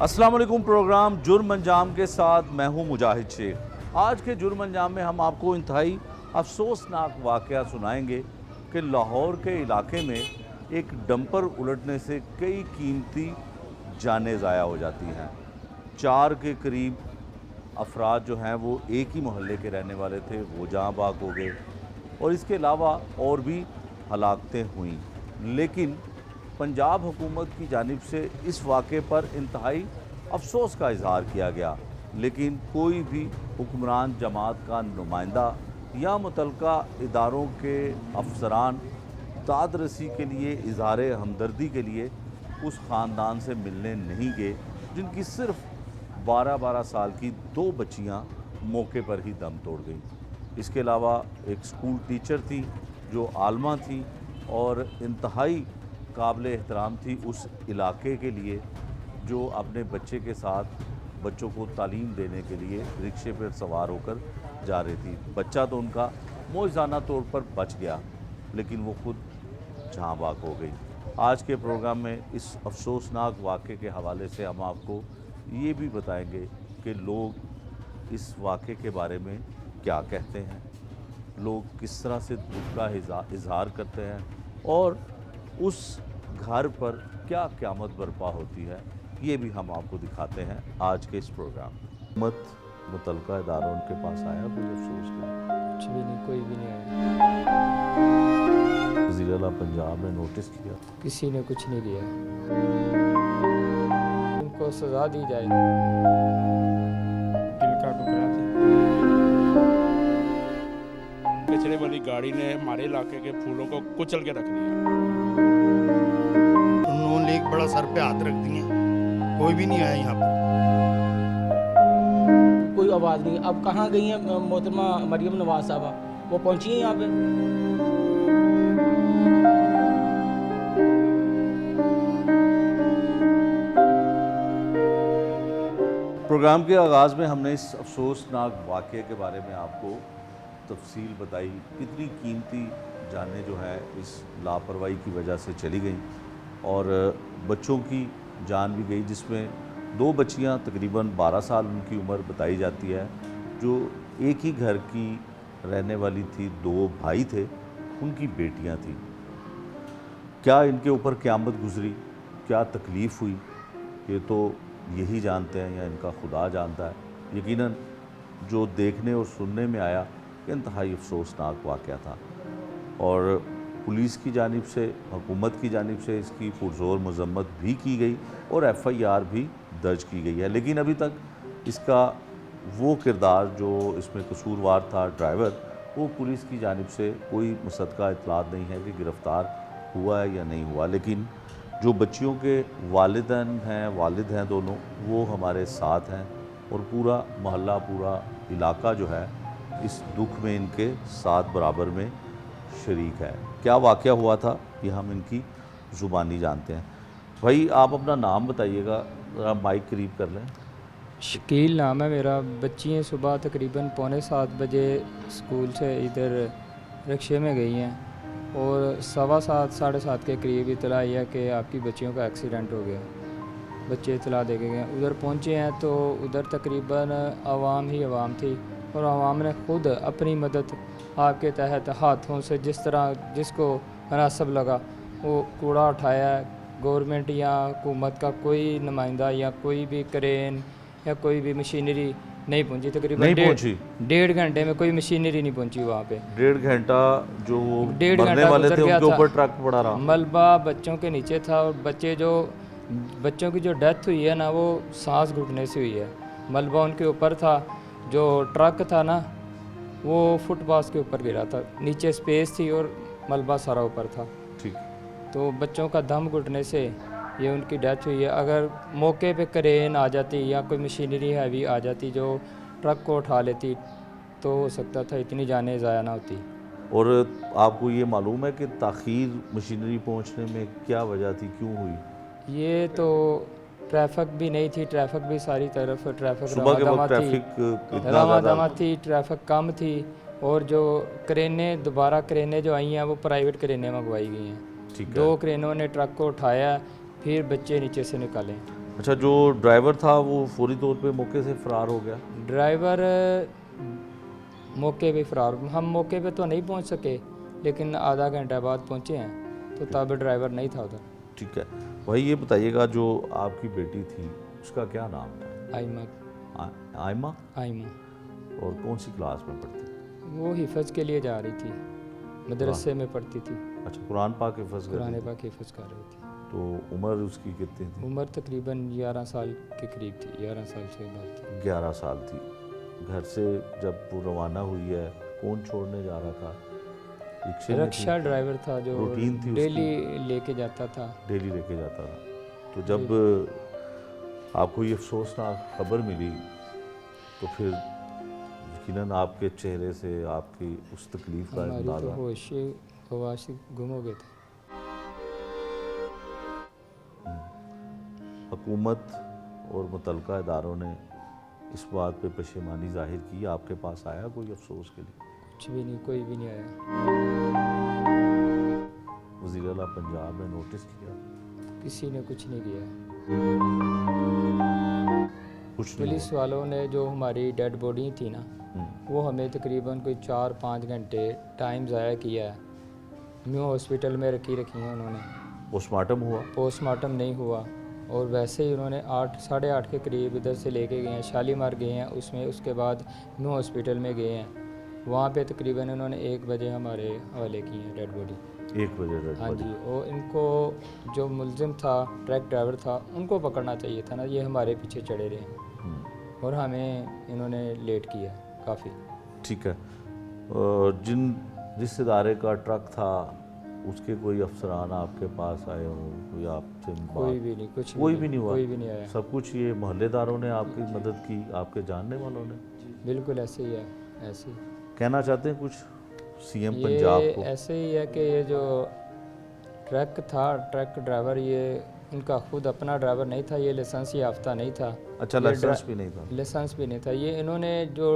अस्सलाम वालेकुम। प्रोग्राम जुर्म अंजाम के साथ मैं हूं मुजाहिद शेख। आज के जुर्म अंजाम में हम आपको इंतहाई अफसोसनाक वाक़या सुनाएंगे कि लाहौर के इलाके में एक डंपर उलटने से कई कीमती जानें ज़ाया हो जाती हैं। 4 के करीब अफराद जो हैं वो एक ही मोहल्ले के रहने वाले थे, वो जहाँ बाग हो गए और इसके अलावा और भी हलाकतें हुई। लेकिन पंजाब हुकूमत की जानिब से इस वाक़े पर इंतहाई अफसोस का इजहार किया गया, लेकिन कोई भी हुक्मरान जमात का नुमाइंदा या मुतलका इदारों के अफसरान दादरसी के लिए, इजहार हमदर्दी के लिए उस ख़ानदान से मिलने नहीं गए जिनकी सिर्फ 12-12 साल की 2 बच्चियां मौके पर ही दम तोड़ गईं। इसके अलावा एक स्कूल टीचर थी जो आलमा थी और इंतहाई काबिल एहतराम थी उस इलाके के लिए, जो अपने बच्चे के साथ बच्चों को तालीम देने के लिए रिक्शे पर सवार होकर जा रही थी। बच्चा तो उनका मौजज़ाना तौर पर बच गया, लेकिन वो खुद जहाँ बाग हो गई। आज के प्रोग्राम में इस अफसोसनाक वाक़े के हवाले से हम आपको ये भी बताएंगे कि लोग इस वाक़े के बारे में क्या कहते हैं, लोग किस तरह से दुख का इजहार करते हैं और उस घर पर क्या क़यामत बर्पा होती है, ये भी हम आपको दिखाते हैं आज के इस प्रोग्राम में। मुतलका इदारों के पास आया कोई अफसोस का? कुछ भी नहीं, कोई भी नहीं आया। वज़ीर-ए-आला पंजाब ने नोटिस किया? किसी ने कुछ नहीं किया। उनको सज़ा दी जाए। दिल का टुकड़ा थी। कचरे वाली गाड़ी ने हमारे इलाके के फूलों को कुचल के रख दिया। नून लीग बड़ा सर पे हाथ रख दिए, कोई भी नहीं आया यहाँ पर। कोई आवाज़ नहीं। अब कहाँ गई हैं मोहतरमा मरियम नवाज साहबा? वो पहुँची हैं यहाँ पे? प्रोग्राम के आगाज़ में हमने इस अफसोसनाक वाक़े के बारे में आपको तफसील बताई। कितनी कीमती जानें जो है इस लापरवाही की वजह से चली गई और बच्चों की जान भी गई, जिसमें 2 बच्चियां तकरीबन 12 साल उनकी उम्र बताई जाती है, जो एक ही घर की रहने वाली थी। 2 भाई थे, उनकी बेटियां थीं। क्या इनके ऊपर क़यामत गुजरी, क्या तकलीफ़ हुई, ये तो यही जानते हैं या इनका खुदा जानता है। यकीनन जो देखने और सुनने में आया, इंतहाई अफसोसनाक वाक़या था और पुलिस की जानिब से, हुकूमत की जानिब से इसकी पुरज़ोर मज़म्मत भी की गई और FIR भी दर्ज की गई है। लेकिन अभी तक इसका वो किरदार जो इसमें कसूरवार था, ड्राइवर, वो पुलिस की जानिब से कोई मुसद्दक़ा इत्तलात नहीं है कि गिरफ़्तार हुआ है या नहीं हुआ। लेकिन जो बच्चियों के वालिद हैं दोनों, वो हमारे साथ हैं और पूरा मोहल्ला, पूरा इलाका जो है इस दुख में इनके साथ बराबर में शरीक है। क्या वाक़या हुआ था ये हम इनकी ज़ुबानी जानते हैं। भाई आप अपना नाम बताइएगा, ज़रा माइक करीब कर लें। शकील नाम है मेरा। बच्चियाँ सुबह तकरीबन 6:45 बजे स्कूल से इधर रिक्शे में गई हैं और 7:15 साढ़े 7 के करीब इतला आई है कि आपकी बच्चियों का एक्सीडेंट हो गया। बच्चे इतला दे के गए। उधर पहुँचे हैं तो उधर तकरीबन आवाम ही आवाम थी और आवाम ने ख़ुद अपनी मदद आपके तहत हाथों से जिस तरह जिसको मुनासिब लगा वो कूड़ा उठाया। गवर्नमेंट या हुकूमत का कोई नुमाइंदा या कोई भी क्रेन या कोई भी मशीनरी नहीं पहुंची। तकरीबन 1.5 घंटे में कोई मशीनरी नहीं पहुंची वहाँ पे। 1.5 घंटा जो डेढ़ मरने घंटा वाले थे गुजर उनके गया ऊपर था। ट्रक पड़ा रहा। मलबा बच्चों के नीचे था और बच्चों की जो डेथ हुई है ना, वो सांस घुटने से हुई है। मलबा उनके ऊपर था। जो ट्रक था ना, वो फुटपाथ के ऊपर गिरा था। नीचे स्पेस थी और मलबा सारा ऊपर था। ठीक। तो बच्चों का दम घुटने से ये उनकी डेथ हुई है। अगर मौके पे क्रेन आ जाती या कोई मशीनरी हैवी आ जाती जो ट्रक को उठा लेती, तो हो सकता था इतनी जानें ज़ाया ना होती। और आपको ये मालूम है कि ताख़ीर मशीनरी पहुंचने में क्या वजह थी, क्यों हुई? ये तो ट्रैफिक भी नहीं थी। ट्रैफिक भी सारी तरफ ट्रैफिक सुबह के वक्त ट्रैफिक रवादमा थी, ट्रैफिक कम थी। और जो दोबारा क्रेनें जो आई हैं वो प्राइवेट क्रेनें मंगवाई गई हैं। 2 क्रेनों ने ट्रक को उठाया, फिर बच्चे नीचे से निकाले। अच्छा, जो ड्राइवर था वो फौरी तौर पे मौके से फरार हो गया? ड्राइवर मौके पे फरार, हम मौके पे तो नहीं पहुंच सके, लेकिन आधा घंटा बाद पहुंचे हैं, तो तब ड्राइवर नहीं था उधर। ठीक है भाई, ये बताइएगा जो आपकी बेटी थी उसका क्या नाम था? आइमा। आयमा। आइमा और कौन सी क्लास में पढ़ती थी? वो हिफज के लिए जा रही थी, मदरसे में पढ़ती थी, अच्छा, कुरान पाक हिफ्ज़ कर कुरान रही थी। पाक हिफज कर रही थी। तो उम्र उसकी कितनी थी? उम्र तकरीबन 11 साल के करीब थी, 11 साल से बाद थी। 11 साल थी। घर से जब वो रवाना हुई है, कौन छोड़ने जा रहा था? रिक्शे में थी? रिक्शा ड्राइवर था जो रूटीन थी उसकी? डेली लेके जाता था। डेली लेके जाता था। तो जब आपको ये अफसोसनाक खबर मिली तो फिर यकीनन आपके चेहरे से आपकी उस तकलीफ़ का हमारी तो अंदाज़ा। होश हवास गुम हो गए थे। हुकूमत और मुतलका इदारों ने इस बात पे पशेमानी जाहिर की? आपके पास आया कोई अफसोस के लिए? कुछ भी नहीं, कोई भी नहीं आया। वज़ीर आला पंजाब ने नोटिस किया? किसी ने कुछ नहीं किया। कुछ नहीं पुलिस वालों ने जो हमारी डेड बॉडी थी ना, हुआ। वो हमें तकरीबन कोई 4-5 घंटे टाइम ज़ाया किया है। न्यू हॉस्पिटल में रखी हैं उन्होंने। पोस्टमार्टम हुआ? पोस्टमार्टम नहीं हुआ, और वैसे ही उन्होंने 8 साढ़े 8 के करीब इधर से लेके गए हैं, शालीमार गए हैं, उसके बाद न्यू हॉस्पिटल में गए हैं। वहाँ पे तकरीबन उन्होंने 1 बजे हमारे हवाले की हैं डेड बॉडी। 1 बजे डेड हाँ बॉडी। जी, और इनको जो मुलजिम था, ट्रक ड्राइवर था, उनको पकड़ना चाहिए था ना, ये हमारे पीछे चढ़े रहे हैं और हमें इन्होंने लेट किया काफ़ी। ठीक है। और जिस इदारे का ट्रक था उसके कोई अफसरान आपके पास आए हों, कोई आपसे कोई भी नहीं, कुछ कोई भी नहीं हुआ? कोई भी नहीं आया। सब कुछ ये मोहल्लेदारों ने आपकी मदद की, आपके जानने वालों ने? बिल्कुल ऐसे ही है, ऐसे ही। कहना चाहते हैं कुछ सीएम ये पंजाब को? ऐसे ही है कि ये जो ट्रक था, ट्रक ड्राइवर, ये इनका खुद अपना ड्राइवर नहीं था, ये लाइसेंस याफ्ता नहीं था। अच्छा, ये लाइसेंस भी नहीं था? लाइसेंस भी नहीं था। ये इन्होंने जो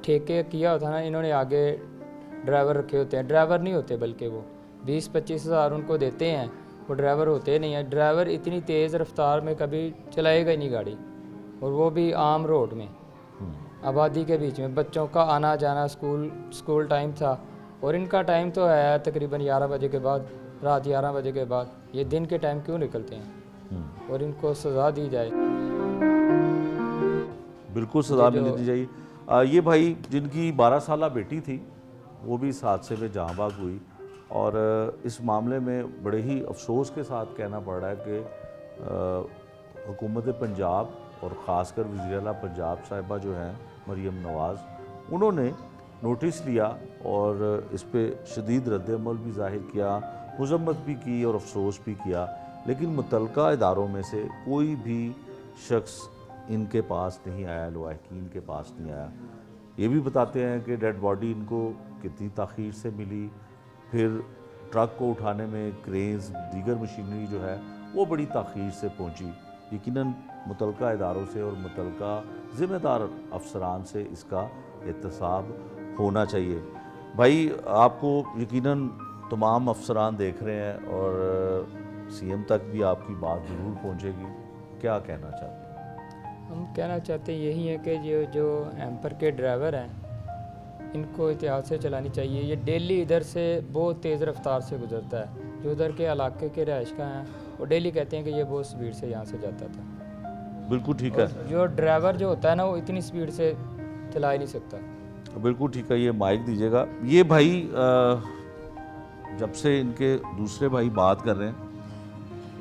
ठेके किया होता ना, इन्होंने आगे ड्राइवर रखे होते हैं, ड्राइवर नहीं होते, बल्कि वो 20-25 हज़ार उनको देते हैं, वो ड्राइवर होते नहीं हैं। ड्राइवर इतनी तेज़ रफ्तार में कभी चलाएगा ही नहीं गाड़ी, और वो भी आम रोड में, आबादी के बीच में। बच्चों का आना जाना, स्कूल टाइम था, और इनका टाइम तो है तकरीबन 11 बजे के बाद, रात 11 बजे के बाद। ये दिन के टाइम क्यों निकलते हैं? और इनको सज़ा दी जाए। बिल्कुल सज़ा मिलनी चाहिए। ये भाई जिनकी 12 साला बेटी थी वो भी इस हादसे में जहाँ बाग हुई, और इस मामले में बड़े ही अफसोस के साथ कहना पड़ रहा है कि हुकूमत पंजाब और ख़ासकर वज़ीर आला पंजाब साहिबा जो हैं मरियम नवाज़, उन्होंने नोटिस लिया और इस पे शदीद रद्द-ए-अमल भी ज़ाहिर किया, मज़म्मत भी की और अफसोस भी किया, लेकिन मुतलका इदारों में से कोई भी शख्स इनके पास नहीं आया, लवाहकीन के पास नहीं आया। ये भी बताते हैं कि डेड बॉडी इनको कितनी ताख़ीर से मिली, फिर ट्रक को उठाने में क्रेन्स, दीगर मशीनरी जो है वो बड़ी ताख़ीर से पहुंची। यकीनन मुतलका इदारों से और मुतलका ज़िम्मेदार अफसरान से इसका एहतसाब होना चाहिए। भाई, आपको यकीनन तमाम अफसरान देख रहे हैं और सीएम तक भी आपकी बात ज़रूर पहुंचेगी, क्या कहना चाहते हैं? हम कहना चाहते हैं यही है कि ये जो एम्पर के ड्राइवर हैं, इनको एहतियात से चलानी चाहिए। ये डेली इधर से बहुत तेज़ रफ्तार से गुजरता है। जो उधर के इलाके के रहायश का हैं, वो डेली कहते हैं कि ये बहुत स्पीड से यहाँ से जाता था। बिल्कुल ठीक है। जो ड्राइवर जो होता है ना, वो इतनी स्पीड से चला ही नहीं सकता। बिल्कुल ठीक है। ये माइक दीजिएगा। ये भाई जब से इनके दूसरे भाई बात कर रहे हैं,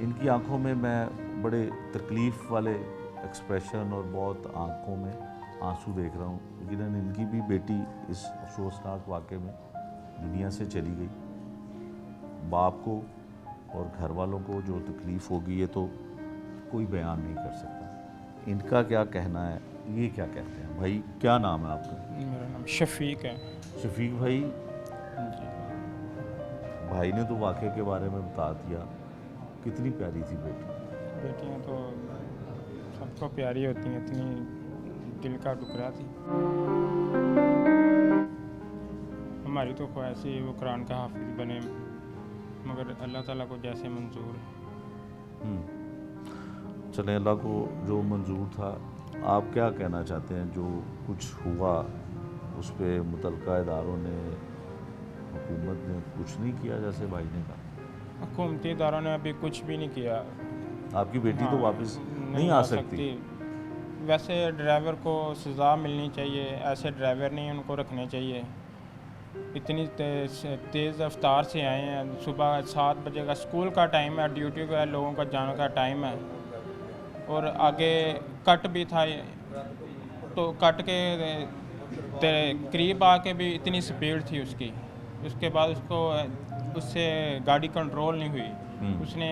इनकी आंखों में मैं बड़े तकलीफ़ वाले एक्सप्रेशन और बहुत आंखों में आंसू देख रहा हूँ। यकीनन इनकी भी बेटी इस अफसोसनाक वाक़े में दुनिया से चली गई। बाप को और घर वालों को जो तकलीफ़ होगी ये तो कोई बयान नहीं कर सकता। इनका क्या कहना है, ये क्या कहते हैं? भाई, क्या नाम है आपका? मेरा नाम शफीक है शफीक भाई। जी। भाई ने तो वाक़े के बारे में बता दिया। कितनी प्यारी थी बेटी? बेटियां तो सबको प्यारी होती हैं, इतनी दिल का टुकड़ा थी। हमारी तो ख्वाहिश है वो कुरान का हाफिज बने, मगर अल्लाह ताला को जैसे मंजूर है। चलें, अल्लाह को जो मंजूर था। आप क्या कहना चाहते हैं जो कुछ हुआ उस पर मुतलका इदारों ने, हुकूमत ने कुछ नहीं किया जैसे भाई ने कहा? हुकूमती इदारों ने अभी कुछ भी नहीं किया। आपकी बेटी तो हाँ, वापस नहीं आ सकती। वैसे ड्राइवर को सज़ा मिलनी चाहिए, ऐसे ड्राइवर नहीं उनको रखने चाहिए। इतनी तेज़ रफ्तार से आए हैं, सुबह 7 बजे का स्कूल का टाइम है, ड्यूटी का लोगों का जाने का टाइम है, और आगे कट भी था, तो कट के करीब आके भी इतनी स्पीड थी उसकी। उसके बाद उससे गाड़ी कंट्रोल नहीं हुई, उसने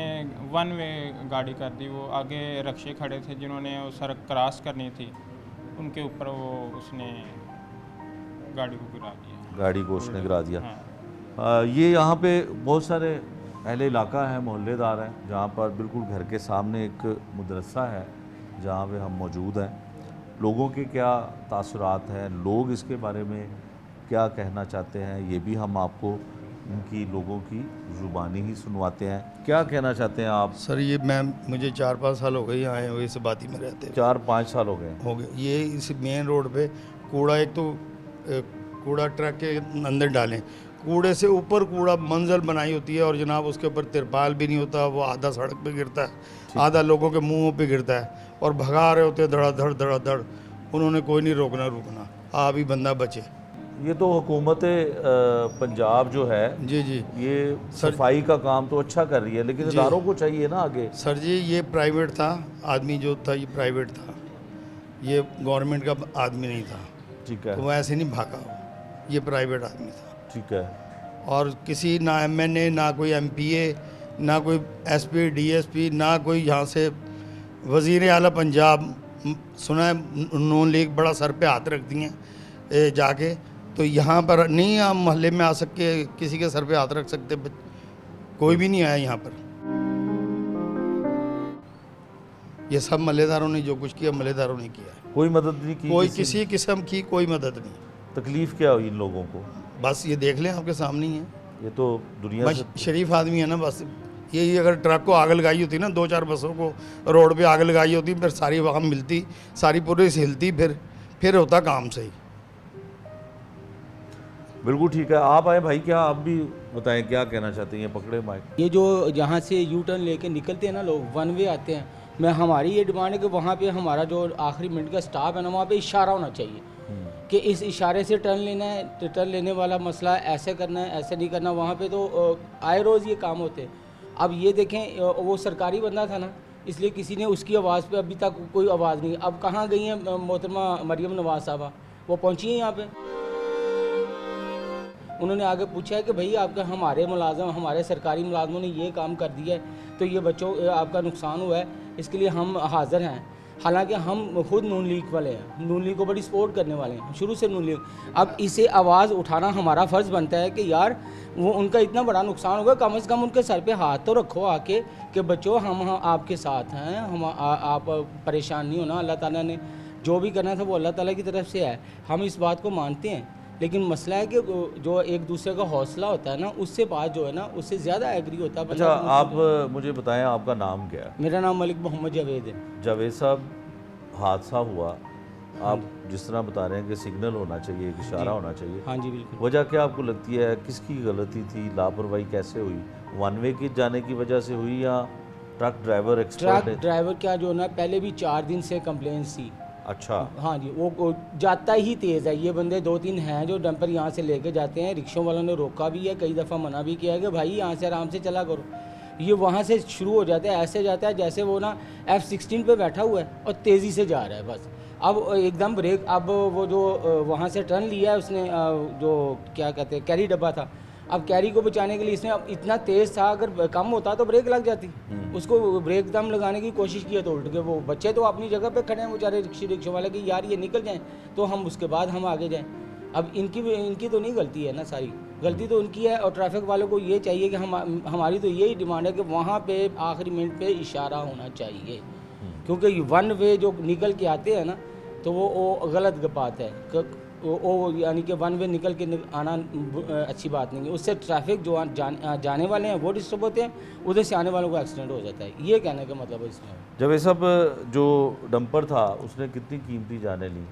वन वे गाड़ी कर दी। वो आगे रक्शे खड़े थे जिन्होंने वो सड़क क्रॉस करनी थी, उनके ऊपर उसने गाड़ी को गिरा दिया। गाड़ी को उसने गिरा दिया। हाँ। ये यहाँ पे बहुत सारे अहले इलाका हैं, मोहल्लेदार हैं, जहाँ पर बिल्कुल घर के सामने एक मदरसा है जहाँ पे हम मौजूद हैं। लोगों के क्या तासुरात हैं, लोग इसके बारे में क्या कहना चाहते हैं, ये भी हम आपको इनकी लोगों की ज़ुबानी ही सुनवाते हैं। क्या कहना चाहते हैं आप? सर ये मुझे 4-5 साल हो गए यहाँ आए हुए, इस बाती में रहते हैं। 4-5 साल हो गए। ये इस मेन रोड पे कूड़ा, एक तो कूड़ा ट्रक के अंदर डालें, कूड़े से ऊपर कूड़ा मंजिल बनाई होती है, और जनाब उसके ऊपर तिरपाल भी नहीं होता, वो आधा सड़क पे गिरता है, आधा लोगों के मुंहों पे गिरता है, और भगा रहे होते हैं धड़ाधड़ धड़ाधड़। उन्होंने कोई नहीं रुकना, आप ही बंदा बचे। ये तो हुकूमत पंजाब जो है जी ये सफाई का काम तो अच्छा कर रही है, लेकिन इदारों को चाहिए ना आगे। सर जी ये प्राइवेट था, आदमी जो था ये प्राइवेट था, ये गवर्नमेंट का आदमी नहीं था। ठीक है। तो वो ऐसे नहीं भागा, ये प्राइवेट आदमी था। ठीक है। और किसी ना MNA, ना कोई MPA, ना कोई SP DSP, ना कोई यहाँ से वज़ीर आला पंजाब, सुना है नून लीग बड़ा सर पे हाथ रख दिए जाके, तो यहाँ पर नहीं आप मोहल्ले में आ सके, किसी के सर पे हाथ रख सकते, कोई भी नहीं आया यहाँ पर। ये सब मल्लेदारों ने जो कुछ किया, मल्लेदारों ने किया है। कोई मदद नहीं की? कोई किसी किस्म की कोई मदद नहीं। तकलीफ क्या हुई इन लोगों को? बस ये देख लें, आपके सामने ही है। ये तो दुनिया बस से शरीफ आदमी है ना, बस यही अगर ट्रक को आग लगाई होती ना, 2-4 बसों को रोड पे आग लगाई होती, फिर सारी वहाँ मिलती, सारी पुलिस हिलती, फिर होता काम सही। बिल्कुल ठीक है। आप आए भाई, क्या आप भी बताएं क्या कहना चाहते हैं? ये पकड़े माइक। ये जो यहाँ से यू टर्न लेके निकलते हैं ना लोग, वन वे आते हैं, मैं हमारी ये डिमांड है कि वहाँ पे हमारा जो आखिरी मिनट का स्टाफ है ना, वहाँ पे इशारा होना चाहिए कि इस इशारे से टर्न लेना है, तो टर्न लेने वाला मसला ऐसे करना है, ऐसे नहीं करना। वहाँ पे तो आए रोज़ ये काम होते हैं। अब ये देखें, वो सरकारी बंदा था ना, इसलिए किसी ने उसकी आवाज़ पे अभी तक कोई आवाज़ नहीं। अब कहाँ गई हैं मोहतरमा मरियम नवाज़ साहबा? वो पहुँची हैं यहाँ पे, उन्होंने आगे पूछा है कि भाई आपका हमारे मुलाजम, हमारे सरकारी मुलाजमों ने ये काम कर दिया है, तो ये बच्चों आपका नुकसान हुआ है, इसके लिए हम हाज़िर हैं। हालांकि हम खुद नून लीग वाले हैं, नून लीग को बड़ी सपोर्ट करने वाले हैं शुरू से नून लीग। अब इसे आवाज़ उठाना हमारा फ़र्ज़ बनता है कि यार वो उनका इतना बड़ा नुकसान होगा, कम से कम उनके सर पे हाथ तो रखो आके कि बच्चों हम आपके साथ हैं, आप परेशान नहीं होना। अल्लाह ताला ने जो भी करना था वो अल्लाह ताला की तरफ से है, हम इस बात को मानते हैं। लेकिन मसला है कि जो एक दूसरे का हौसला होता है ना, उससे बात जो है ना, उससे ज़्यादा एग्री होता है। अच्छा, आप मुझे बताएं आपका नाम क्या है? मेरा नाम मलिक मोहम्मद जावेद है। जावेद साहब, हादसा हुआ, आप जिस तरह बता रहे हैं कि सिग्नल होना चाहिए, एक इशारा होना चाहिए, हाँ जी बिल्कुल। वजह क्या आपको लगती है? किसकी गलती थी? लापरवाही कैसे हुई? वन वे की जाने की वजह से हुई या truck driver expert? Truck driver क्या जो ना, पहले भी 4 दिन से कंप्लेंट थी। अच्छा। हाँ जी, वो जाता ही तेज़ है। ये बंदे 2-3 हैं जो डंपर यहाँ से लेके जाते हैं, रिक्शों वालों ने रोका भी है, कई दफ़ा मना भी किया है कि भाई यहाँ से आराम से चला करो। ये वहाँ से शुरू हो जाता है, ऐसे जाता है जैसे वो ना F-16 पे बैठा हुआ है और तेज़ी से जा रहा है बस। अब एकदम ब्रेक, अब वो जो वहाँ से टर्न लिया है उसने, जो क्या कहते हैं कैरी डब्बा था, अब कैरी को बचाने के लिए इसने इतना तेज़ था, अगर कम होता तो ब्रेक लग जाती। उसको ब्रेक दम लगाने की कोशिश किया तो उल्ट के वो बच्चे तो अपनी जगह पे खड़े हैं बेचारे रिक्शे वाले की, यार ये निकल जाएं तो हम उसके बाद हम आगे जाएं। अब इनकी तो नहीं गलती है ना, सारी गलती तो उनकी है। और ट्रैफिक वालों को ये चाहिए कि हमारी तो यही डिमांड है कि वहाँ पे आखिरी मिनट पे इशारा होना चाहिए, क्योंकि वन वे जो निकल के आते हैं ना, तो वो गलत बात है। वो यानी कि वन वे निकल के आना अच्छी बात नहीं है। उससे ट्रैफिक जो जाने वाले हैं वो डिस्टर्ब होते हैं, उधर से आने वालों को एक्सीडेंट हो जाता है। ये कहने का मतलब है इसमें। जब ये सब जो डंपर था उसने कितनी कीमती जानें ली?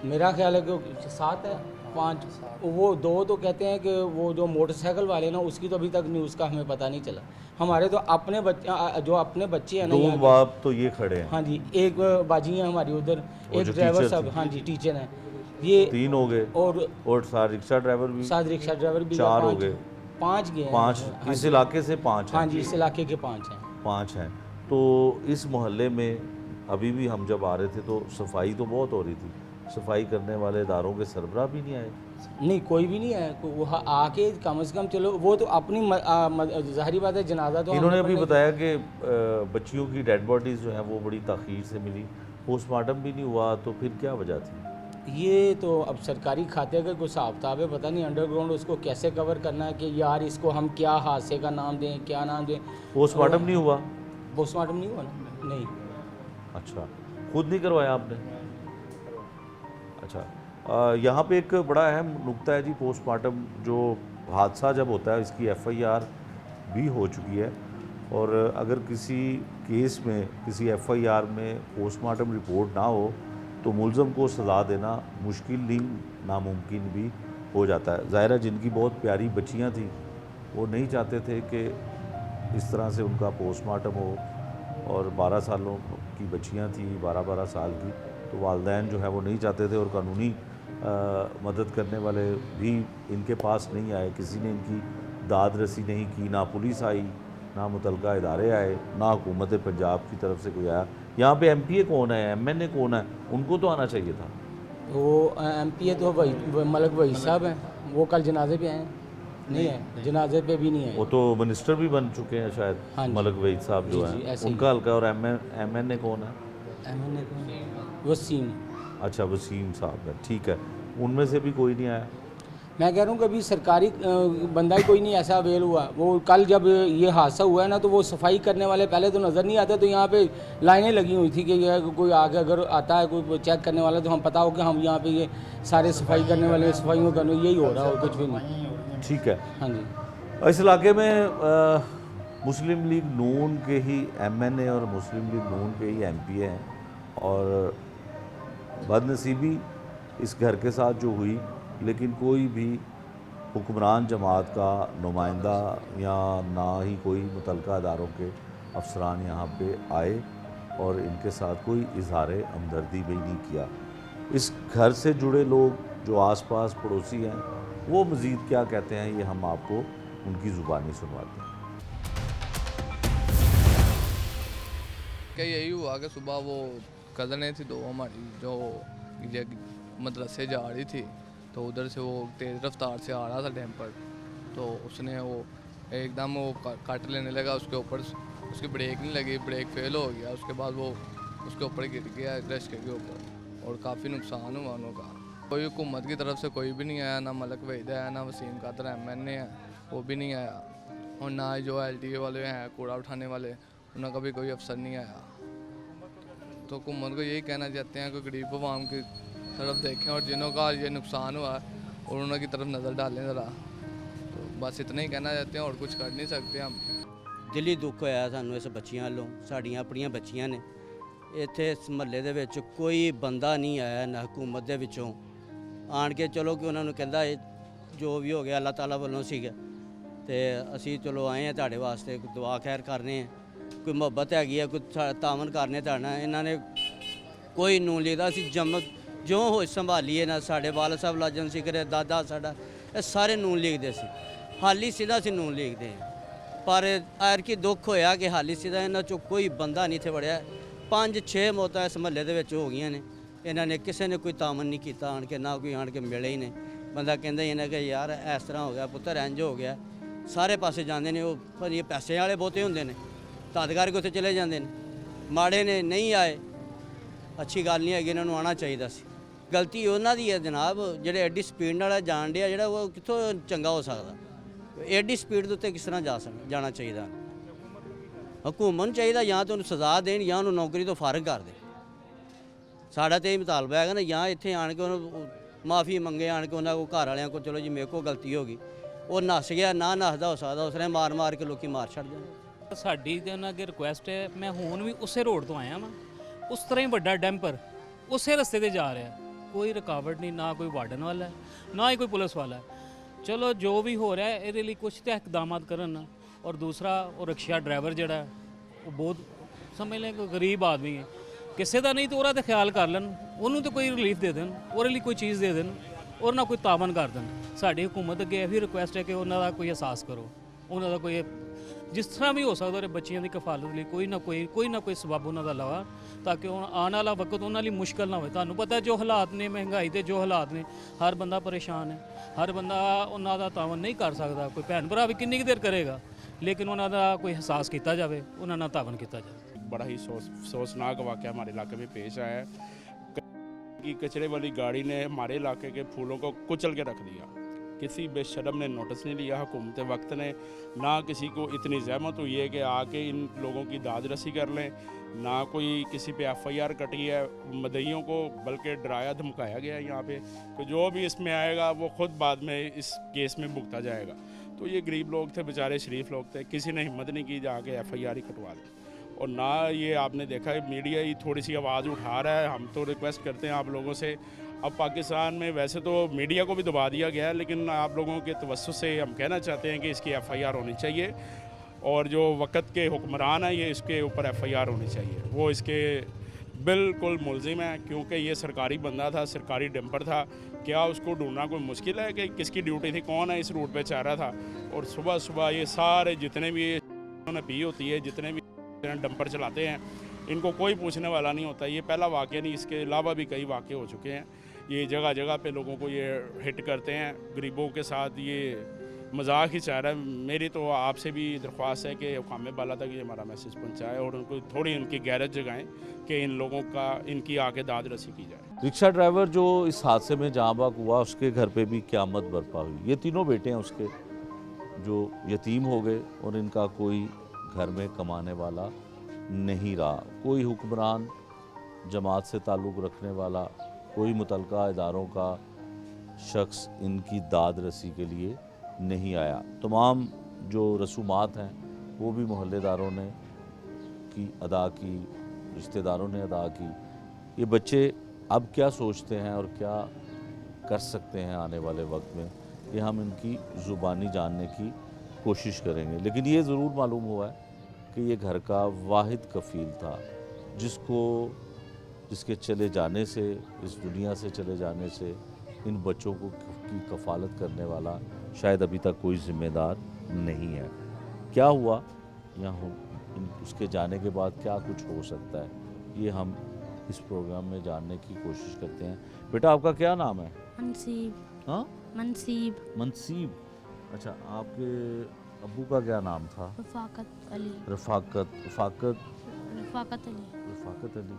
मेरा ख्याल है कि 7 है 5, वो 2 तो कहते हैं कि वो जो मोटरसाइकिल वाले ना उसकी तो अभी तक न्यूज़ का हमें पता नहीं चला। हमारे तो अपने बच्चे जो अपने बच्चे हैं ना 2 यहाँ के- बाप तो ये खड़े हैं, हाँ जी, एक बाजी है हमारी उधर, वो एक जो ड्राइवर टीचर साहब, थी। हाँ जी टीचर हैं ये, 3 हो गए और साथ रिक्शा ड्राइवर भी साथ रिक्शा ड्राइवर भी 4 हो 5 गए। 5 गए हैं। 5 हाँ इस जी, इलाके से 5 हाँ हैं। जी, इस इलाके के 5 हैं। 5 हैं। तो इस मोहल्ले में अभी भी हम जब आ रहे थे तो सफाई तो बहुत हो रही थी, सफाई करने वाले इदारों के सरबराह भी नहीं आए। नहीं, कोई भी नहीं है, वो आके कम से कम चलो वो तो अपनी ज़ाहिरी बात है, जनाजा तो इन्होंने हमने अभी पढ़ना बताया कि बच्चियों की डेड बॉडीज़ जो हैं वो बड़ी ताख़ीर से मिली, पोस्टमार्टम भी नहीं हुआ, तो फिर क्या वजह थी? ही। ये तो अब सरकारी खाते का कोई हिसाब किताब है, पता नहीं अंडरग्राउंड उसको कैसे कवर करना है कि यार इसको हम क्या हादसे का नाम दें, क्या नाम दें। पोस्टमार्टम नहीं हुआ? पोस्टमार्टम नहीं हुआ ना? नहीं। अच्छा, खुद नहीं करवाया आपने? अच्छा, यहाँ पे एक बड़ा अहम नुक्ता है जी, पोस्टमार्टम जो हादसा जब होता है इसकी FIR भी हो चुकी है, और अगर किसी केस में किसी FIR में पोस्टमार्टम रिपोर्ट ना हो तो मुलज़म को सज़ा देना मुश्किल नहीं नामुमकिन भी हो जाता है। ज़ाहिर है जिनकी बहुत प्यारी बच्चियाँ थी वो नहीं चाहते थे कि इस तरह से उनका पोस्टमार्टम हो, और 12 सालों की बच्चियाँ थी, 12-12 साल की, तो वालिदैन जो है वो नहीं चाहते थे, और कानूनी मदद करने वाले भी इनके पास नहीं आए, किसी ने इनकी दाद रसी नहीं की, ना पुलिस आई, ना मुतलका इदारे आए, ना हुकूमत पंजाब की तरफ से कोई आया। यहाँ पे MPA कौन है, MNA कौन है, उनको तो आना चाहिए था। वो MPA तो मलक वही साहब हैं, वो कल जनाजे पे आए नहीं है, जनाजे पे भी नहीं है। वो तो मिनिस्टर भी बन चुके हैं शायद, हाँ जी। मलक वहीद साहब जो जी, जी, हैं ऐसे ही। उनका हल्का। और MNA कौन है? MNA को वसीम। अच्छा, वसीम साहब है, ठीक है। उनमें से भी कोई नहीं आया? मैं कह रहा हूँ कभी सरकारी बंदा ही कोई नहीं ऐसा अवेल हुआ। वो कल जब ये हादसा हुआ है ना, तो वो सफाई करने वाले पहले तो नज़र नहीं आते, तो यहाँ पे लाइनें लगी हुई थी कि ये कोई आगे अगर आता है कोई चेक करने वाला तो हम पता हो कि हम यहाँ पे ये सारे सफाई करने वाले सफाइयों करने, यही हो रहा हो, कुछ भी नहीं। ठीक है। हाँ जी। इस इलाके में मुस्लिम लीग नून के ही MNA और मुस्लिम लीग नून के ही MPA हैं, और बदनसीबी इस घर के साथ जो हुई, लेकिन कोई भी हुक्मरान जमात का नुमाइंदा या ना ही कोई मुतलका अदारों के अफसरान यहाँ पे आए और इनके साथ कोई इजहार हमदर्दी भी नहीं किया। इस घर से जुड़े लोग जो आसपास पड़ोसी हैं वो मज़ीद क्या कहते हैं, ये हम आपको उनकी ज़ुबानी सुनवाते हैं। क्या यही हुआ कि सुबह वो कज़नें थी 2 हमारी जो ये मदरसे जा रही थी, तो उधर से वो तेज़ रफ्तार से आ रहा था डैम्पर, तो उसने वो एकदम वो कट लेने लगा, उसके ऊपर उसकी ब्रेक नहीं लगी, ब्रेक फेल हो गया, उसके बाद वो उसके ऊपर गिर गया रश्के के ऊपर, और काफ़ी नुकसान हुआ उनका। कोई हुकूमत की तरफ से कोई भी नहीं आया, ना मलक वहीद आया, ना वसीम कादर MNA है वो भी नहीं आया, और ना जो LTA वाले हैं कूड़ा उठाने वाले उनका भी कोई अफसर नहीं आया। तो हुकूमत को यही कहना चाहते हैं कि गरीब आवाम की तरफ देखें, और जिन्हों का ये नुकसान हुआ और उनकी तरफ नज़र डालें ज़रा। तो बस इतना ही कहना चाहते हैं, और कुछ कर नहीं सकते हम। दिली दुख होया सानू इस बच्चियां वालों, साड़ियां अपनियां बच्चियां ने इत्थे इस महल्ले दे विच कोई बंदा नहीं आया ना हुकूमत दे विचों आण के, चलो कि उन्होंने कहंदा जो भी हो गया अल्लाह ताला वालों सीगा, ते असी चलो आए हैं तुहाडे वास्ते दुआ खैर करने हैं, कोई मुहब्बत हैगी है, कोई तावन करने तुहाडे नाल। इन्हां ने कोई नून लीदा असी जो होश संभालीए ना, साढ़े वाल साहब लाजन सिकर दादा साडा ये सारे नून लीग दे सी, हाली सीधा सी नून लीग दे, पर ऐर की दुख होया कि हाली सीधा इन्हां चों कोई बंदा नहीं थे वड़िया। 5-6 मौतां इस महल्ले दे विच हो गईयां ने, इन्हां ने किसी ने कोई तामन नहीं कीता आण के, ना कोई आण के मिले ही नहीं। बंदा कहंदा ही इन्हां कि यार इस तरह हो गया पुत्तर, इंज हो गया, सारे पासे जांदे ने, पर ये पैसे वाले बहुते हुंदे ने, तद करके उत्थे चले जांदे ने, माड़े ने नहीं आए, अच्छी गल नहीं हैगी, इन्हां नूं आना चाहिदा सी। गलती उन्हां दी है जनाब, ਜਿਹੜੇ ਐਡੀ ਸਪੀਡ ਨਾਲ ਜਾਣ ਡਿਆ, ਜਿਹੜਾ ਉਹ ਕਿੱਥੋਂ ਚੰਗਾ ਹੋ ਸਕਦਾ, ਐਡੀ ਸਪੀਡ ਦੇ ਉੱਤੇ ਕਿਸ ਤਰ੍ਹਾਂ ਜਾਣਾ ਚਾਹੀਦਾ। हुकूमत ਨੂੰ ਚਾਹੀਦਾ ਜਾਂ ਤਾਂ ਉਹਨੂੰ ਸਜ਼ਾ ਦੇਣ ਜਾਂ ਉਹਨੂੰ ਨੌਕਰੀ ਤੋਂ ਫਾਰਗ ਕਰ ਦੇ। ਸਾਡਾ ਤੇ ਇਹ ਮੁਤਾਲਬਾ ਹੈਗਾ ਨਾ, ਜਾਂ ਇੱਥੇ ਆਣ ਕੇ ਉਹਨੂੰ ਮਾਫੀ ਮੰਗੇ, ਆਣ ਕੇ ਉਹਨਾਂ ਕੋ ਘਰ ਵਾਲਿਆਂ ਕੋ, ਚਲੋ ਜੀ ਮੇਰੇ ਕੋ ਗਲਤੀ ਹੋ ਗਈ, ਉਹ ਨੱਸ ਗਿਆ, ਨਾ ਨੱਸਦਾ ਹੋ ਸਕਦਾ ਉਸਨੇ ਮਾਰ ਕੇ ਲੋਕੀ ਮਾਰ ਛੱਡ ਜਾਣ। ਸਾਡੀ ਤੇ ਉਹਨਾਂ ਅੱਗੇ ਰਿਕੁਐਸਟ ਹੈ, ਮੈਂ ਹੁਣ ਵੀ ਉਸੇ ਰੋਡ ਤੋਂ ਆਇਆ ਵਾਂ, ਉਸ ਤਰ੍ਹਾਂ ਹੀ ਵੱਡਾ ਡੈਂਪਰ ਉਸੇ ਰਸਤੇ ਤੇ ਜਾ ਰਿਹਾ, ਕੋਈ ਰੁਕਾਵਟ ਨਹੀਂ, ਨਾ ਕੋਈ ਵਾਰਡਨ ਵਾਲਾ ਹੈ, ਨਾ ਹੀ ਕੋਈ ਪੁਲਿਸ ਵਾਲਾ ਹੈ। ਚਲੋ ਜੋ ਵੀ ਹੋ ਰਿਹਾ ਹੈ ਇਹਦੇ ਲਈ ਕੁਛ ਤਾਂ ਇਕਦਾਮਾਤ ਕਰਨ। ਔਰ ਦੂਸਰਾ ਉਹ ਰਿਕਸ਼ਾ ਡਰਾਈਵਰ ਜਿਹੜਾ ਉਹ ਬਹੁਤ ਸਮਝ ਲੈ ਕੋਈ ਗਰੀਬ ਆਦਮੀ ਹੈ, ਕਿਸੇ ਦਾ ਨਹੀਂ ਤਾਂ ਉਹਦਾ ਤਾਂ ਖਿਆਲ ਕਰ ਲੈਣ, ਉਹਨੂੰ ਤਾਂ ਕੋਈ ਰਿਲੀਫ ਦੇ ਦੇਣ, ਉਹਦੇ ਲਈ ਕੋਈ ਚੀਜ਼ ਦੇ ਦੇਣ, ਔਰ ਨਾ ਕੋਈ ਤਾਵਨ ਕਰ ਦੇਣ। ਸਾਡੀ ਹੁਕੂਮਤ ਅੱਗੇ ਇਹ ਵੀ ਰਿਕੁਐਸਟ ਹੈ ਕਿ ਉਹਨਾਂ ਦਾ ਕੋਈ ਅਹਿਸਾਸ ਕਰੋ, ਉਹਨਾਂ ਦਾ ਕੋਈ ਜਿਸ ਤਰ੍ਹਾਂ ਵੀ ਹੋ ਸਕਦਾ ਉਹਦੇ ਬੱਚਿਆਂ ਦੀ ਕਫਾਲਤ ਲਈ ਕੋਈ ਨਾ ਕੋਈ ਸਬਬ ਉਹਨਾਂ ਦਾ ਲਵਾ, ਤਾਂ ਕਿ ਹੁਣ ਆਉਣ ਵਾਲਾ ਵਕਤ ਉਹਨਾਂ ਲਈ ਮੁਸ਼ਕਲ ਨਾ ਹੋਵੇ। ਤੁਹਾਨੂੰ ਪਤਾ ਜੋ ਹਾਲਾਤ ਨੇ, ਮਹਿੰਗਾਈ ਦੇ ਜੋ ਹਾਲਾਤ ਨੇ, ਹਰ ਬੰਦਾ ਪਰੇਸ਼ਾਨ ਹੈ, ਹਰ ਬੰਦਾ ਉਹਨਾਂ ਦਾ ਤਾਵਨ ਨਹੀਂ ਕਰ ਸਕਦਾ। ਕੋਈ ਭੈਣ ਭਰਾ ਵੀ ਕਿੰਨੀ ਕੁ ਦੇਰ ਕਰੇਗਾ, ਲੇਕਿਨ ਉਹਨਾਂ ਦਾ ਕੋਈ ਅਹਿਸਾਸ ਕੀਤਾ ਜਾਵੇ, ਉਹਨਾਂ ਨਾਲ ਤਾਵਨ ਕੀਤਾ ਜਾਵੇ। बड़ा ही अफसोसनाक वाक़या हमारे इलाके में पेश आया है कि कचरे वाली गाड़ी ने हमारे इलाके के फूलों को कुचल के रख दिया। किसी बेशरम ने नोटिस नहीं लिया, हुकूमत वक्त ने ना किसी को इतनी ज़हमत हुई है कि आके इन लोगों की दाद रसी कर लें, ना कोई किसी पे FIR कटी है मदइयों को, बल्कि डराया धमकाया गया यहाँ पे कि जो भी इसमें आएगा वो ख़ुद बाद में इस केस में भुगता जाएगा। तो ये गरीब लोग थे बेचारे, शरीफ लोग थे, किसी ने हिम्मत नहीं की जाके FIR ही कटवा ली। और ना ये आपने देखा है मीडिया ही थोड़ी सी आवाज़ उठा रहा है। हम तो रिक्वेस्ट करते हैं आप लोगों से, अब पाकिस्तान में वैसे तो मीडिया को भी दबा दिया गया है, लेकिन आप लोगों के तवज्जुह से हम कहना चाहते हैं कि इसकी FIR होनी चाहिए, और जो वक़्त के हुक्मरान हैं ये इसके ऊपर FIR होनी चाहिए। वो इसके बिल्कुल मुलजिम है, क्योंकि ये सरकारी बंदा था, सरकारी डंपर था। क्या उसको ढूंढना कोई मुश्किल है कि किसकी ड्यूटी थी, कौन है इस रूट पे चाह रहा था? और सुबह सुबह ये सारे जितने भी उन्होंने पी होती है, जितने भी डंपर चलाते हैं, इनको कोई पूछने वाला नहीं होता। ये पहला वाक़या नहीं, इसके अलावा भी कई वाक़े हो चुके हैं। ये जगह जगह पे लोगों को ये हिट करते हैं, गरीबों के साथ ये मजाक ही चाह रहा है। मेरी तो आपसे भी दरख्वास्त है कि हुकाम बाला तक ये हमारा मैसेज पहुँचाए और उनको थोड़ी उनकी गैरत जगाएँ कि इन लोगों का इनकी आके दाद रसी की जाए। रिक्शा ड्राइवर जो इस हादसे में जहाँ बाक हुआ, उसके घर पे भी क़यामत बरपा हुई। ये तीनों बेटे हैं उसके जो यतीम हो गए, और इनका कोई घर में कमाने वाला नहीं रहा। कोई हुक्मरान जमात से ताल्लुक़ रखने वाला, कोई मुतलका इदारों का शख्स इनकी दाद रसी के लिए नहीं आया। तमाम जो रसूमात हैं वो भी मोहल्लेदारों ने अदा की, रिश्तेदारों ने अदा की। ये बच्चे अब क्या सोचते हैं और क्या कर सकते हैं आने वाले वक्त में, ये हम इनकी ज़ुबानी जानने की कोशिश करेंगे। लेकिन ये ज़रूर मालूम हुआ है कि ये घर का वाहिद कफ़ील था, जिसके चले जाने से, इस दुनिया से चले जाने से इन बच्चों की कफ़ालत करने वाला शायद अभी तक कोई ज़िम्मेदार नहीं है। क्या हुआ या उसके जाने के बाद क्या कुछ हो सकता है, ये हम इस प्रोग्राम में जानने की कोशिश करते हैं। बेटा आपका क्या नाम है? मनसीब। हाँ, मनसीब। अच्छा, आपके अब्बू का क्या नाम था? रफ़ाकत अली। रफ़ाकत अली।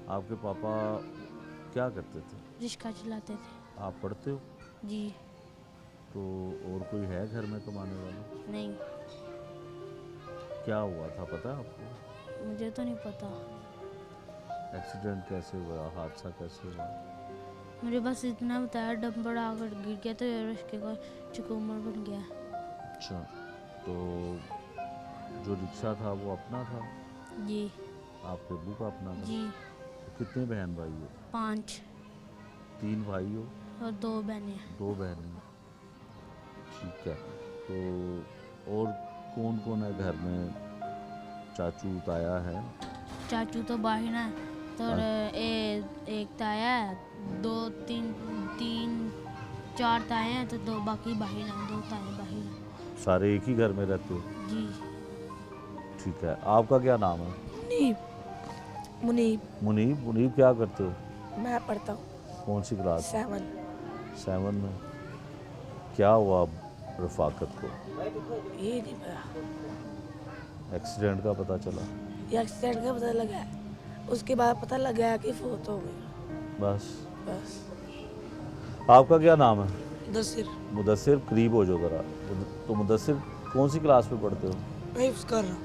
आपके पापा क्या करते थे? रिक्शा चलाते थे। आप पढ़ते हो? जी। तो और कोई है घर में कमाने वाला? नहीं। क्या हुआ था पता है आपको? मुझे तो नहीं पता। एक्सीडेंट कैसे हुआ, हादसा कैसे हुआ? मुझे बस इतना बताया, डंपर आकर गिर गया तो रिक्शे का चकूमर बन गया। अच्छा, तो जो रिक्शा था वो अपना था? जी। आपके अब्बू का अपना था? जी। तो कितने बहन भाई हो? 5। 3 भाई हो और 2 बहनें। 2 बहनें। ठीक है, तो और कौन कौन है घर में? चाचू ताया है? चाचू तो बाहिर है, तो एक ताया है, 2 3 4 ताए हैं, तो 2 बाकी बाहिर हैं, 2 ताए बाहिर हैं। सारे एक ही घर में रहते हो? जी। ठीक है, आपका क्या नाम है? मुनीब क्या करते हो? मैं पढ़ता हूँ। कौन सी क्लास? 7 में। क्या हुआ रफ़ाकत को? ये नहीं पता। एक्सीडेंट का पता चला? ये एक्सीडेंट का पता लगा है, उसके बाद पता लगा कि फोत हो गया। बस। आपका क्या नाम है? मुदस्सिर। करीब हो जो ज़रा। तो मुदस्सिर कौन सी क्लास में पढ़ते हो? मैं हिफ्ज़ कर रहा हूँ।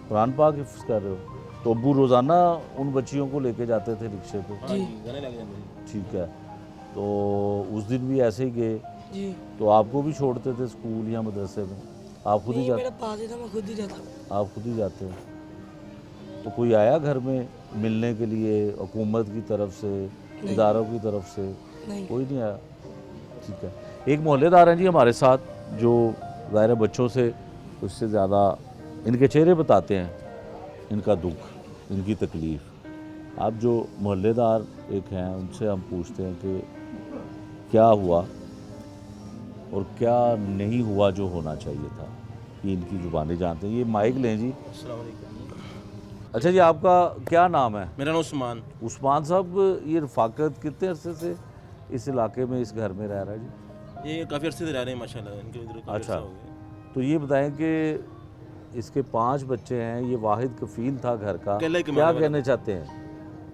कुरान पाक हिफ्ज़ कर रहे हो? तो अब्बू रोज़ाना उन बच्चियों को लेके जाते थे रिक्शे पे? जी ठीक है। तो उस दिन भी ऐसे ही गए? जी। तो आपको भी छोड़ते थे स्कूल या मदरसे में? आप खुद ही नहीं, मेरा जाते? पास ही था, मैं खुद ही जाता। आप खुद ही जाते हैं? तो कोई आया घर में मिलने के लिए हुकूमत की तरफ से, इदारों की तरफ से? नहीं। कोई नहीं आया। ठीक है। एक मोहल्लेदार हैं जी हमारे साथ, जो ज़ाहिर बच्चों से उससे ज़्यादा इनके चेहरे बताते हैं इनका दुख, इनकी तकलीफ़। आप जो मोहल्लेदार एक हैं, उनसे हम पूछते हैं कि क्या हुआ और क्या नहीं हुआ जो होना चाहिए था, ये इनकी ज़ुबानी जानते हैं। ये माइक लें जी। अच्छा जी, आपका क्या नाम है? मेरा नाम उस्मान। उस्मान साहब, ये रफ़ाकत कितने अरसे से इस इलाके में, इस घर में रह रहा है जी? ये काफ़ी अरसे से रह रहे हैं माशाल्लाह, इनके इधर काफ़ी अच्छा। अरसा हो गया। तो ये बताएं कि इसके 5 बच्चे हैं, ये वाहिद कफील था घर का, अकेला ही कमाने क्या वाला कहने चाहते हैं?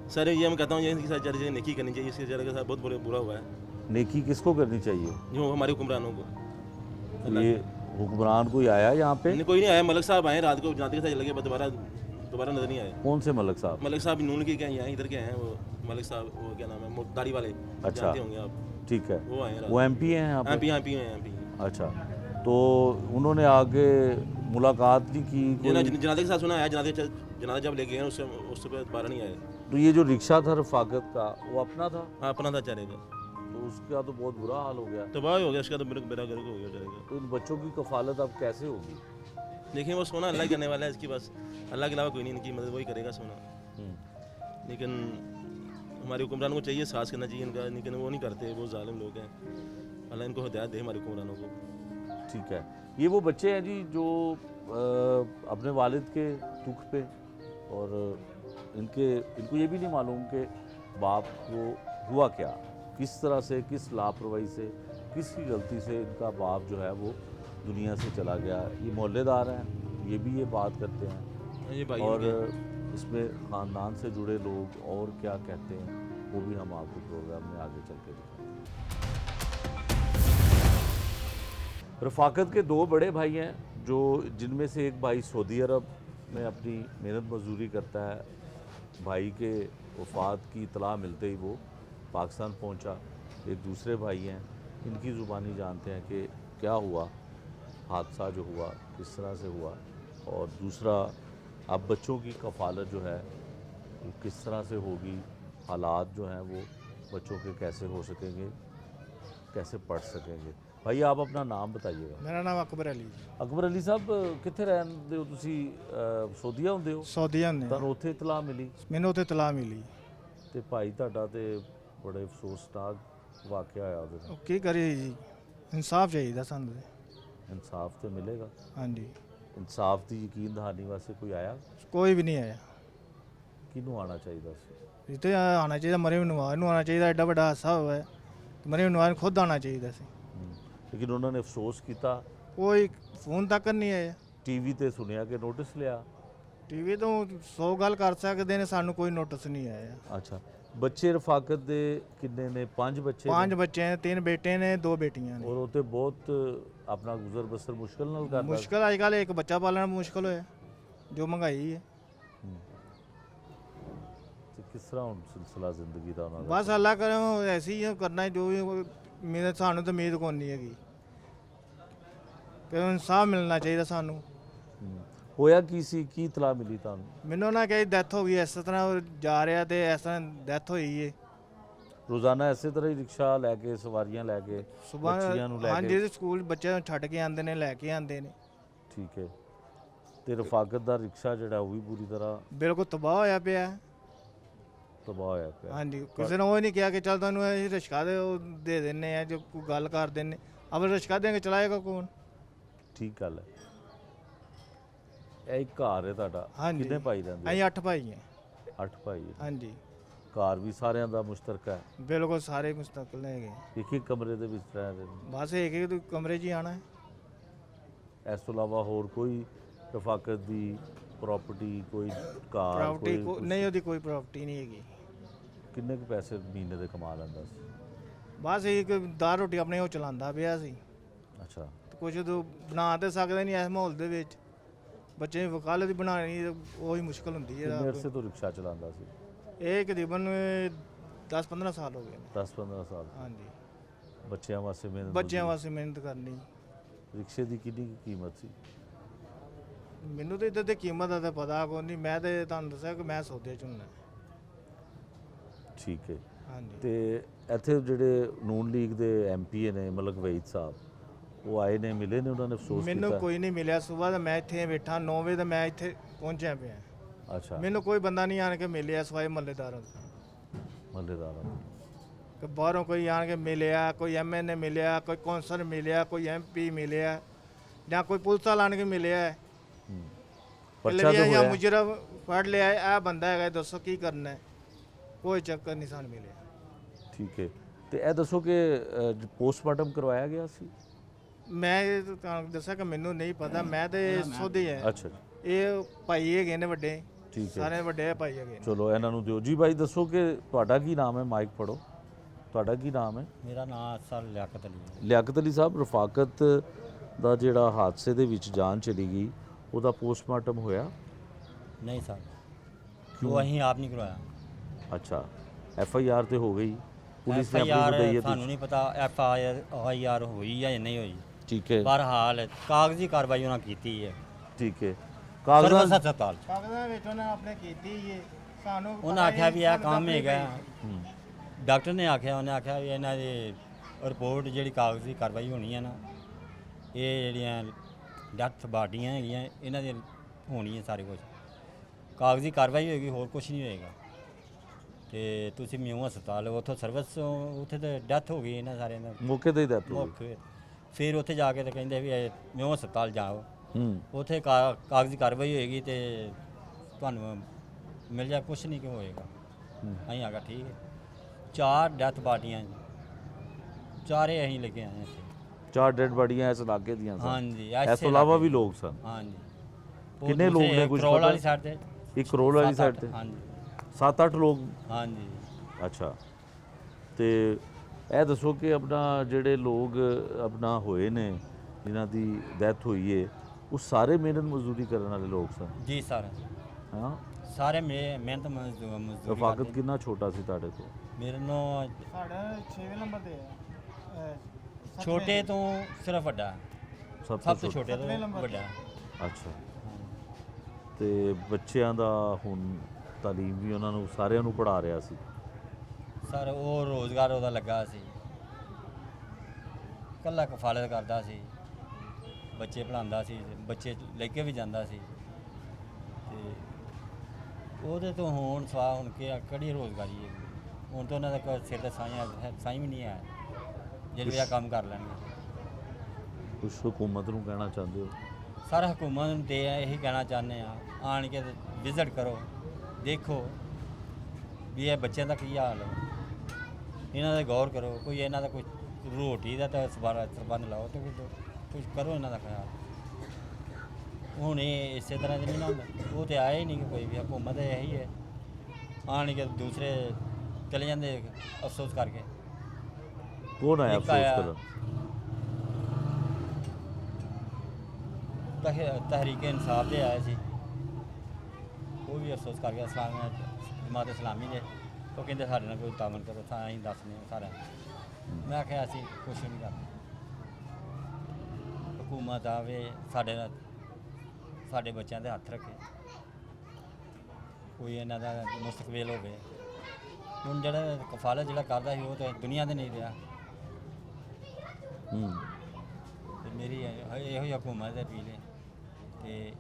सर ये मैं कहता हूँ, ये इनके साथ ज़्यादा नेकी करनी चाहिए, इसके ज़्यादा के साथ बहुत बुरा हुआ है। नेकी किसको करनी चाहिए? जो हमारे हुक्मरानों को। ये हुक्मरान कोई आया यहाँ पे? नहीं, कोई नहीं आया। मलक साहब आए रात को, जनाते के साथ लगे, दोबारा नजर नहीं आए। कौन से मलक साहब? मलक साहब नून के क्या हैं, इधर के हैं वो मलक साहब, वो क्या नाम है, दाढ़ी वाले, अच्छा, जानते होंगे आप। ठीक है। वो आए रात वो MP हैं यहाँ पे? MP हैं। अच्छा, तो उन्होंने आगे मुलाकात नहीं की? जनाते के साथ सुना है, जनाते जब लेके गए उससे दोबारा नहीं आए। तो ये जो रिक्शा था रफ़ाकत का, वो अपना था? हाँ, अपना था चलेगा। तो उसका तो बहुत बुरा हाल हो गया। तबाह हो गया उसका, तो मेरा घर को हो गया चलेगा। तो इन बच्चों की कफालत अब कैसे होगी? देखिए, वो सोना अल्लाह करने वाला है, इसकी बस अल्लाह के अलावा कोई नहीं, इनकी मदद वही करेगा सोना। लेकिन हमारे हुक्मरान को चाहिए साथ करना चाहिए इनका, लेकिन वो नहीं करते, वो जालिम लोग हैं। अल्लाह इनको हिदायत दे हमारे हुक्मरानों को। ठीक है। ये वो बच्चे हैं जी जो अपने वालिद के दुख पे, और इनको ये भी नहीं मालूम कि बाप को हुआ क्या, किस तरह से, किस लापरवाही से, किसकी गलती से इनका बाप जो है वो दुनिया से चला गया। ये मोहल्लेदार हैं, ये भी ये बात करते हैं, ये भाई और इसमें ख़ानदान से जुड़े लोग और क्या कहते हैं वो भी हम आपको प्रोग्राम में आगे चल के दिखाएंगे। रफ़ाकत के 2 बड़े भाई हैं, जो जिनमें से एक भाई सऊदी अरब में अपनी मेहनत मजदूरी करता है। भाई के वफ़ात की इतला मिलते ही वो पाकिस्तान पहुंचा। एक दूसरे भाई हैं, इनकी ज़ुबानी जानते हैं कि क्या हुआ, हादसा जो हुआ किस तरह से हुआ, और दूसरा अब बच्चों की कफालत जो है वो किस तरह से होगी, हालात जो हैं वो बच्चों के कैसे हो सकेंगे, कैसे पढ़ सकेंगे। भाई आप अपना नाम बताइएगा। मेरा नाम अकबर अली। अकबर अली साहब, कित्थे रहंदे हो तुसी? सऊदीਆ ਹੁੰਦੇ ਹੋ? सऊदीਆ ने। ਤੁਹਾਨੂੰ ਉੱਥੇ ਇਤਲਾਹ ਮਿਲੀ? ਮੈਨੂੰ ਉੱਥੇ ਇਤਲਾਹ ਮਿਲੀ। ਤੇ ਭਾਈ ਤੁਹਾਡਾ ਤੇ ਬੜੇ ਅਫਸੋਸਨਾਕ ਵਾਕਿਆ ਹੋਇਆ ਉਹਦੇ ਨਾਲ। ਕੀ ਕਰੀਏ ਜੀ, ਇਨਸਾਫ ਚਾਹੀਦਾ ਸਾਨੂੰ। ਇਨਸਾਫ ਤੇ ਮਿਲੇਗਾ? ਹਾਂਜੀ। ਇਨਸਾਫ ਦੀ ਯਕੀਨ ਦਹਾਨੀ ਵਾਸਤੇ ਕੋਈ ਆਇਆ? ਕੋਈ ਵੀ ਨਹੀਂ ਆਇਆ। ਕਿਹਨੂੰ ਆਣਾ ਚਾਹੀਦਾ ਸੀ? ਇੱਥੇ ਆਣਾ ਚਾਹੀਦਾ, ਮਰੀਮ ਨਵਾਜ਼ ਨੂੰ ਆਣਾ ਚਾਹੀਦਾ। ਐਡਾ ਵੱਡਾ ਹਾਦਸਾ ਹੋਇਆ ਹੈ, ਮਰੀਮ ਨਵਾਜ਼ ਨੂੰ ਖੁਦ ਆਣਾ ਚਾਹੀਦਾ ਸੀ। लेकिन उन्होंने अफसोस किया? कोई फ़ोन तक नहीं आया। टीवी ते सुनिया कि नोटिस लिया? टीवी तो 100 गल कर सकते हैं, सानू कोई नोटिस नहीं आया। अच्छा, बच्चे रफाकत दे किन्ने ने? 5 बच्चे? 5 बच्चे हैं, 3 बेटे ने, 2 बेटियां ने। और उते बहुत अपना गुजर बसर मुश्किल नाल करदा? मुश्किल अजकल एक बच्चा पालना मुश्किल होया, जो महंगाई है। तो किस तरह हुण सिलसिला जिंदगी दा? बस अल्लाह करे, ऐसे ही करना जो भी। मेरे सानू तो उम्मीद कोई नहीं हैगी कि इंसाफ मिलना चाहिए सानू। होया की सी, की इतला मिली तुहानू? मैनू ना कही डेथ हो गई, इस तरह जा रहा तो इस तरह डेथ हुई है। रोज़ाना इसे तरह ही रिक्शा लैके, सवारियां लैके, बच्चियां नू हाँ लैके? जी, स्कूल बच्चे छड्ड के आते हैं, लैके आते हैं। ठीक है। तो रफाकत दा रिक्शा जिहड़ा वो भी पूरी तरह बिल्कुल तबाह होया पिया। तबाह होया पिया? हाँ जी, किसी ने वो नहीं किया कि चल तुहानू रिक्शा दे देने हैं, जो कोई गल कर देने। अब रिक्शा देंगे चलाएगा कौन? ठीक गल है। ਇਹ ਘਰ ਹੈ ਤੁਹਾਡਾ? हाँ जी। ਕਿੰਨੇ ਭਾਈ ਰਹਿੰਦੇ? ਅਸੀਂ 8 भाई हैं। 8 ਭਾਈ ਹੈ। हाँ जी। ਘਰ ਵੀ ਸਾਰਿਆਂ ਦਾ ਮੁਸ਼ਤਰਕਾ ਹੈ? बिल्कुल सारे मुस्तकिल है। ਇੱਕ ਇੱਕ ਕਮਰੇ ਦੇ ਵਿੱਚ ਰਹਿ ਰਹੇ ਨੇ? बस एक एक कमरे 'ਚ ही आना है। ਇਸ ਤੋਂ ਇਲਾਵਾ ਹੋਰ ਕੋਈ ਰਫਾਕਤ ਦੀ प्रॉपर्टी, कोई कार? प्रॉपर्टी नहीं होती, कोई प्रॉपर्टी नहीं हैगी। ਕਿੰਨੇ ਕੁ ਪੈਸੇ ਮਹੀਨੇ ਦੇ ਕਮਾ ਲੈਂਦਾ ਸੀ? बस एक दाल रोटी अपने ਉਹ ਚਲਾਉਂਦਾ ਪਿਆ ਸੀ। ਅੱਛਾ। ਕੁਝ ਬਣਾ ਤੇ ਸਕਦੇ ਨਹੀਂ ਇਸ ਮਾਹੌਲ ਦੇ ਵਿੱਚ। ਬੱਚੇ ਦੀ ਵਕਾਲਤ ਬਣਾਉਣੀ ਉਹੀ ਮੁਸ਼ਕਲ ਹੁੰਦੀ ਹੈ। ਕਿੰਨੇ ਅਰਸੇ ਤੋਂ ਰਿਕਸ਼ਾ ਚਲਾਉਂਦਾ ਸੀ? ਇਹ ਤਕਰੀਬਨ 10-15 ਸਾਲ ਹੋ ਗਏ ਨੇ। 10-15 ਸਾਲ। ਹਾਂਜੀ, ਬੱਚਿਆਂ ਵਾਸਤੇ ਮਿਹਨਤ ਬੱਚਿਆਂ ਵਾਸਤੇ ਮਿਹਨਤ ਕਰਨੀ। ਰਿਕਸ਼ੇ ਦੀ ਕਿੰਨੀ ਕੁ ਕੀਮਤ ਸੀ? ਮੈਨੂੰ ਤਾਂ ਇੱਧਰ ਦੀ ਕੀਮਤ ਦਾ ਤਾਂ ਪਤਾ ਕੋਈ ਨਹੀਂ, ਮੈਂ ਤਾਂ ਤੁਹਾਨੂੰ ਦੱਸਿਆ ਕਿ ਮੈਂ ਸੌਦੇ 'ਚ ਹੁੰਦਾ। ਠੀਕ ਹੈ। ਹਾਂਜੀ, ਤੇ ਇੱਥੇ ਜਿਹੜੇ ਨੂਨ ਲੀਗ ਦੇ ਐਮਪੀ ਨੇ ਮਲਕ ਵਹੀਦ ਸਾਹਿਬ, ਉਹ ਆਏ ਨੇ, ਮਿਲੇ ਨੇ, ਉਹਨਾਂ ਨੇ ਅਫਸੋਸ ਕੀਤਾ? ਮੈਨੂੰ ਕੋਈ ਨਹੀਂ ਮਿਲਿਆ। ਸਵੇਰ ਦਾ ਮੈਂ ਇੱਥੇ ਬੈਠਾ 9 ਵਜੇ ਦਾ ਮੈਂ ਇੱਥੇ ਪਹੁੰਚਿਆ ਪਿਆ। ਅੱਛਾ, ਮੈਨੂੰ ਕੋਈ ਬੰਦਾ ਨਹੀਂ ਆਣ ਕੇ ਮਿਲਿਆ ਸਵਾਏ ਮਹੱਲੇਦਾਰਾਂ ਤੋਂ। ਮਹੱਲੇਦਾਰਾਂ ਕਿ ਬਾਹਰੋਂ ਕੋਈ ਆਣ ਕੇ ਮਿਲਿਆ, ਕੋਈ ਐਮਐਨਏ ਮਿਲਿਆ, ਕੋਈ ਕੌਂਸਲਰ ਮਿਲਿਆ, ਕੋਈ ਐਮਪੀ ਮਿਲਿਆ, ਜਾਂ ਕੋਈ ਪੁਲਿਸ ਵਾਲਾ ਆਣ ਕੇ ਮਿਲਿਆ। ਪਰਚਾ ਤਾਂ ਜਾਂ ਹੋਇਆ? ਮੁਜਰਮ ਫੜ ਲਿਆ, ਇਹ ਬੰਦਾ ਹੈਗਾ, ਦੱਸੋ ਕੀ ਕਰਨਾ ਹੈ? ਕੋਈ ਚੱਕਰ ਨਹੀਂ ਸਾਨੂੰ ਮਿਲਿਆ। ਠੀਕ ਹੈ। ਤੇ ਇਹ ਦੱਸੋ ਕਿ ਪੋਸਟਮਾਰਟਮ ਕਰਵਾਇਆ ਗਿਆ ਸੀ? ਮੈਂ ਤੁਹਾਨੂੰ ਦੱਸਿਆ ਕਿ ਮੈਨੂੰ ਨਹੀਂ ਪਤਾ, ਮੈਂ ਤੇ ਸੋਧੀ ਹੈ। ਅੱਛਾ ਜੀ, ਇਹ ਭਾਈ ਹੈਗੇ ਨੇ ਵੱਡੇ, ਠੀਕ ਹੈ। ਸਾਰੇ ਵੱਡੇ ਭਾਈ ਹੈਗੇ ਨੇ। ਚਲੋ ਇਹਨਾਂ ਨੂੰ ਦਿਓ ਜੀ। ਬਾਈ ਦੱਸੋ ਕਿ ਤੁਹਾਡਾ ਕੀ ਨਾਮ ਹੈ? ਮਾਈਕ ਫੜੋ। ਤੁਹਾਡਾ ਕੀ ਨਾਮ ਹੈ? ਮੇਰਾ ਨਾਮ ਸਰ ਲਿਆਕਤ ਅਲੀ ਹੈ। ਲਿਆਕਤ ਅਲੀ ਸਾਹਿਬ, ਰਫਾਕਤ ਦਾ ਜਿਹੜਾ ਹਾਦਸੇ ਦੇ ਵਿੱਚ ਜਾਨ ਚਲੀ ਗਈ, ਉਹਦਾ ਪੋਸਟਮਾਰਟਮ ਹੋਇਆ? ਨਹੀਂ ਸਰ, ਉਹ ਅਸੀਂ ਆਪ ਨਹੀਂ ਕਰਵਾਇਆ। ਅੱਛਾ, FIR ਤੇ ਹੋ ਗਈ, ਪੁਲਿਸ ਨੇ ਆਪਣੀ FIR ਵਧਾਈ ਸਾਨੂੰ ਨਹੀਂ ਪਤਾ FIR ਹੋਈ ਜਾਂ ਨਹੀਂ ਹੋਈ। ਠੀਕ ਹੈ। ਬਹਰਹਾਲ ਕਾਗਜ਼ੀ ਕਾਰਵਾਈ ਉਹਨਾਂ ਕੀਤੀ ਹੈ। ਠੀਕ ਹੈ। ਸਰਵਿਸ ਹਸਪਤਾਲ ਕਾਗਜ਼ਾਂ ਵਿੱਚ ਉਹਨਾਂ ਆਪਣੇ ਕੀਤੀ ਹੈ। ਸਾਨੂੰ ਉਹਨਾਂ ਆਖਿਆ ਵੀ ਇਹ ਕੰਮ ਹੈਗਾ। ਡਾਕਟਰ ਨੇ ਆਖਿਆ, ਉਹਨੇ ਆਖਿਆ ਵੀ ਇਹਨਾਂ ਦੀ ਰਿਪੋਰਟ ਜਿਹੜੀ ਕਾਗਜ਼ੀ ਕਾਰਵਾਈ ਹੋਣੀ ਹੈ ਨਾ, ਇਹ ਜਿਹੜੀਆਂ ਡੈਥ ਬਾਡੀਆਂ ਹੈਗੀਆਂ ਇਹਨਾਂ ਦੀ ਹੋਣੀ ਹੈ, ਸਾਰੇ ਕੁਝ ਕਾਗਜ਼ੀ ਕਾਰਵਾਈ ਹੋਏਗੀ, ਹੋਰ ਕੁਝ ਨਹੀਂ ਹੋਏਗਾ। ਤੇ ਤੁਸੀਂ ਮਿਊ ਹਸਪਤਾਲ ਉੱਥੋਂ ਸਰਵਿਸ, ਉੱਥੇ ਤੇ ਡੈਥ ਹੋ ਗਈ ਇਹਨਾਂ ਸਾਰਿਆਂ ਦਾ, ਮੌਕੇ ਤੇ ਹੀ ਡੈਥ ਹੋ ਗਈ। ਮੌਕੇ। ਫਿਰ ਉੱਥੇ ਜਾ ਕੇ ਤਾਂ ਕਹਿੰਦੇ ਵੀ ਮਿਊ ਹਸਪਤਾਲ ਜਾਓ, ਹੂੰ, ਉੱਥੇ ਕਾਗਜ਼ੀ ਕਾਰਵਾਈ ਹੋਏਗੀ ਤੇ ਤੁਹਾਨੂੰ ਮਿਲ ਜਾ, ਕੁਛ ਨਹੀਂ ਕਿ ਹੋਏਗਾ। ਅਸੀਂ ਆਗਾ ਠੀਕ ਹੈ। 4 ਡੈਥ ਪਾਰਟੀਆਂ, ਚਾਰੇ ਅਸੀਂ ਲੈ ਕੇ ਆਏ ਇੱਥੇ। 4 ਡੈਡ ਬਾਡੀਆਂ ਇਸ ਇਲਾਕੇ ਦੀਆਂ ਸਨ? ਹਾਂਜੀ, ਇਸ ਤੋਂ ਇਲਾਵਾ ਵੀ ਲੋਕ ਸਨ? ਹਾਂਜੀ। ਕਿੰਨੇ ਲੋਕ ਨੇ ਕੁਝ ਕਰੋਲ ਪਤਾ? ਵਾਲੀ ਸਾਈਡ ਤੇ 1 ਕਰੋੜ ਵਾਲੀ ਸਾਈਡ ਤੇ? ਹਾਂਜੀ, 7-8 ਲੋਕ? ਹਾਂਜੀ। ਅੱਛਾ, ਤੇ ਇਹ ਦੱਸੋ ਕਿ ਆਪਣਾ ਜਿਹੜੇ ਲੋਕ ਆਪਣਾ ਹੋਏ ਨੇ, ਜਿਨ੍ਹਾਂ ਦੀ ਡੈਥ ਹੋਈ ਹੈ, ਉਹ ਸਾਰੇ ਮਿਹਨਤ ਮਜ਼ਦੂਰੀ ਕਰਨ ਵਾਲੇ ਲੋਕ ਸਨ? ਜੀ ਸਰ, ਹਾਂ, ਸਾਰੇ ਮਿਹਨਤ ਮਜ਼ਦੂਰੀ ਰਫਾਕਤ ਕਰਦੇ। ਕਿੰਨਾ ਛੋਟਾ ਸੀ ਤੁਹਾਡੇ ਤੋਂ? ਮੇਰੇ ਨੂੰ ਸਾਡਾ 6ਵੇਂ ਨੰਬਰ ਤੇ ਹੈ। ਛੋਟੇ ਤੋਂ ਸਿਰਫ ਵੱਡਾ, ਸਭ ਤੋਂ ਛੋਟੇ ਤੋਂ ਵੱਡਾ। ਅੱਛਾ, ਤੇ ਬੱਚਿਆਂ ਦਾ ਹੁਣ ਤਾਲੀਮ ਵੀ ਉਹਨਾਂ ਨੂੰ ਸਾਰਿਆਂ ਨੂੰ ਪੜ੍ਹਾ ਰਿਹਾ ਸੀ? ਸਰ ਉਹ ਰੋਜ਼ਗਾਰ ਉਹਦਾ ਲੱਗਾ ਸੀ, ਇਕੱਲਾ ਕਫਾਲਤ ਕਰਦਾ ਸੀ, ਬੱਚੇ ਪੜ੍ਹਾਉਂਦਾ ਸੀ, ਬੱਚੇ ਲੈ ਕੇ ਵੀ ਜਾਂਦਾ ਸੀ। ਤੇ ਉਹਦੇ ਤੋਂ ਹੁਣ ਸਵਾ ਹੁਣ ਕਿਹੜੀ ਰੋਜ਼ਗਾਰੀ ਹੈ? ਹੁਣ ਤਾਂ ਉਹਨਾਂ ਦਾ ਕੋਈ ਸਿਰ ਤੇ ਸਾਈਂ ਵੀ ਨਹੀਂ ਹੈ ਜਿਹੜੇ ਆ ਕੰਮ ਕਰ ਲੈਣਗੇ। ਕੁਛ ਹੁਕੂਮਤ ਨੂੰ ਕਹਿਣਾ ਚਾਹੁੰਦੇ ਹੋ? ਸਰ ਹਕੂਮਤ ਨੂੰ ਤੇ ਇਹੀ ਕਹਿਣਾ ਚਾਹੁੰਦੇ ਆ, ਆਣ ਕੇ ਵਿਜ਼ਿਟ ਕਰੋ, ਦੇਖੋ ਵੀ ਇਹ ਬੱਚਿਆਂ ਦਾ ਕੀ ਹਾਲ ਹੈ, ਇਹਨਾਂ ਦਾ ਗੌਰ ਕਰੋ, ਕੋਈ ਇਹਨਾਂ ਦਾ ਕੋਈ ਰੋਟੀ ਦਾ ਤਾਂ ਪ੍ਰਬੰਧ ਲਾਓ ਤੇ ਕੁਝ ਕਰੋ ਇਹਨਾਂ ਦਾ ਖਿਆਲ। ਹੁਣ ਇਹ ਇਸੇ ਤਰ੍ਹਾਂ ਦੇ ਨਹੀਂ ਨਾ ਹੁੰਦਾ, ਉਹ ਤੇ ਆਏ ਹੀ ਨਹੀਂ ਕੋਈ ਵੀ। ਹਕੂਮਤ ਇਹੀ ਹੈ, ਆਣ ਕੇ ਦੂਸਰੇ ਚਲੇ ਜਾਂਦੇ ਅਫਸੋਸ ਕਰਕੇ। ਕੌਣ ਆਇਆ ਅਫਸੋਸ ਕਰਨ? ਤਹਿਰੀਕ ਇਨਸਾਫ ਦੇ ਆਏ ਸੀ, ਉਹ ਵੀ ਅਫਸੋਸ ਕਰ ਗਿਆ। ਜਮਾਤ ਇਸਲਾਮੀ ਦੇ ਉਹ ਕਹਿੰਦੇ ਸਾਡੇ ਨਾਲ ਕੋਈ ਤਾਮਨ ਕਰੋ, ਤਾਂ ਅਸੀਂ ਦੱਸਦੇ ਹਾਂ ਸਾਰਾ। ਮੈਂ ਆਖਿਆ ਅਸੀਂ ਕੁਛ ਨਹੀਂ ਕਰਦੇ, ਹਕੂਮਤ ਆਵੇ ਸਾਡੇ ਨਾਲ, ਸਾਡੇ ਬੱਚਿਆਂ ਦੇ ਹੱਥ ਰੱਖੇ, ਕੋਈ ਇਹਨਾਂ ਦਾ ਮੁਸਤਕਬਲ ਹੋਵੇ। ਹੁਣ ਜਿਹੜਾ ਕਫਾਲਤ ਜਿਹੜਾ ਕਰਦਾ ਸੀ ਉਹ ਤਾਂ ਦੁਨੀਆ ਦੇ ਨਹੀਂ ਰਿਹਾ। ਤੇ ਮੇਰੀ ਇਹੋ ਹੀ ਹਕੂਮਤ ਦੇ ਅਪੀਲ ਹੈ ਕਿ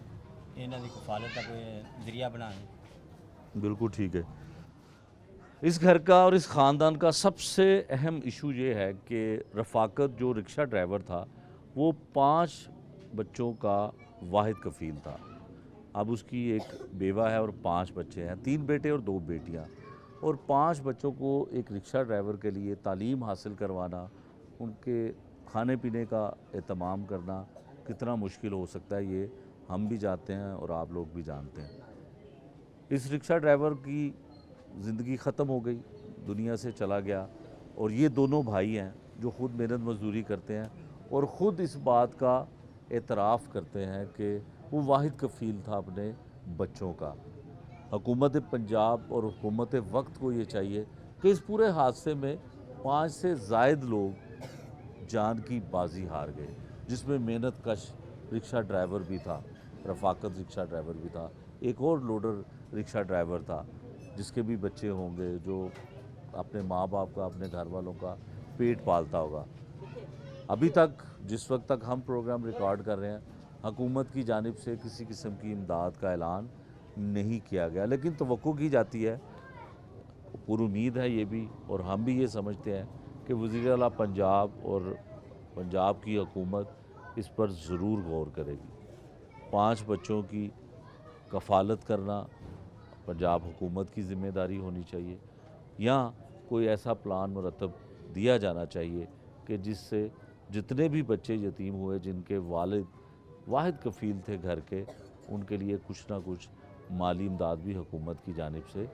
ਇਹਨਾਂ ਦੀ कफालत का कोई ज़रिया बनाएं। बिल्कुल ठीक है। इस घर का और इस ख़ानदान का सबसे अहम इशू ये है कि रफ़ाकत जो रिक्शा ड्राइवर था वो 5 बच्चों का वाहिद कफ़ील था। अब उसकी एक बेवा है और 5 बच्चे हैं, 3 बेटे और 2 बेटियां, और 5 बच्चों को एक रिक्शा ड्राइवर के लिए तालीम हासिल करवाना, उनके खाने पीने का एहतमाम करना कितना मुश्किल हो सकता है ये हम भी जानते हैं और आप लोग भी जानते हैं। इस रिक्शा ड्राइवर की ज़िंदगी ख़त्म हो गई, दुनिया से चला गया, और ये दोनों भाई हैं जो ख़ुद मेहनत मजदूरी करते हैं और ख़ुद इस बात का एतराफ़ करते हैं कि वो वाहिद कफ़ील था अपने बच्चों का। हुकूमत पंजाब और हुकूमत वक्त को ये चाहिए कि इस पूरे हादसे में 5 से ज़ायद लोग जान की बाजी हार गए, जिसमें मेहनत कश रिक्शा ड्राइवर भी था, रफाकत रिक्शा ड्राइवर भी था, एक और लोडर रिक्शा ड्राइवर था जिसके भी बच्चे होंगे, जो अपने माँ बाप का, अपने घर वालों का पेट पालता होगा। अभी तक जिस वक्त तक हम प्रोग्राम रिकॉर्ड कर रहे हैं, हुकूमत की जानिब से किसी किस्म की इमदाद का ऐलान नहीं किया गया, लेकिन तवक्को की जाती है, पूरी उम्मीद है ये भी, और हम भी ये समझते हैं कि वज़ीर आला पंजाब और पंजाब की हुकूमत इस पर ज़रूर गौर करेगी। 5 बच्चों की कफ़ालत करना पंजाब हुकूमत की ज़िम्मेदारी होनी चाहिए, या कोई ऐसा प्लान मुरतब दिया जाना चाहिए कि जिससे जितने भी बच्चे यतीम हुए, जिनके वालिद वाहिद कफ़ील थे घर के, उनके लिए कुछ ना कुछ माली इमदाद भी हुकूमत की जानिब से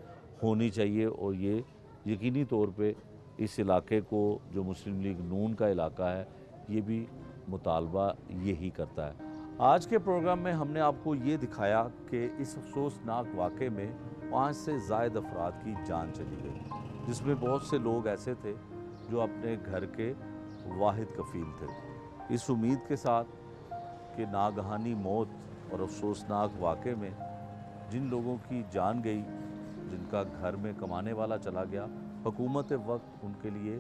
होनी चाहिए। और ये यकीनी तौर पे इस इलाके को, जो मुस्लिम लीग नून का इलाका है, ये भी मुतालबा यही करता है। आज के प्रोग्राम में हमने आपको ये दिखाया कि इस अफसोसनाक वाक़े में 5 से ज़ायद अफराद की जान चली गई, जिसमें बहुत से लोग ऐसे थे जो अपने घर के वाहिद कफ़ील थे। इस उम्मीद के साथ कि नागहानी मौत और अफसोसनाक वाक़े में जिन लोगों की जान गई, जिनका घर में कमाने वाला चला गया, हुकूमत वक्त उनके लिए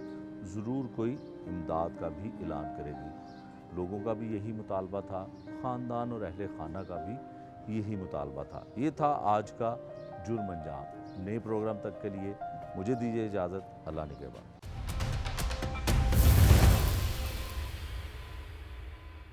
ज़रूर कोई इमदाद का भी ऐलान करेगी। लोगों का भी यही मुतालबा था, ख़ानदान और अहले खाना का भी यही मुतालबा था। ये था आज का जुर्म अंजाम। नए प्रोग्राम तक के लिए मुझे दीजिए इजाज़त। अल्लाह निगहबान।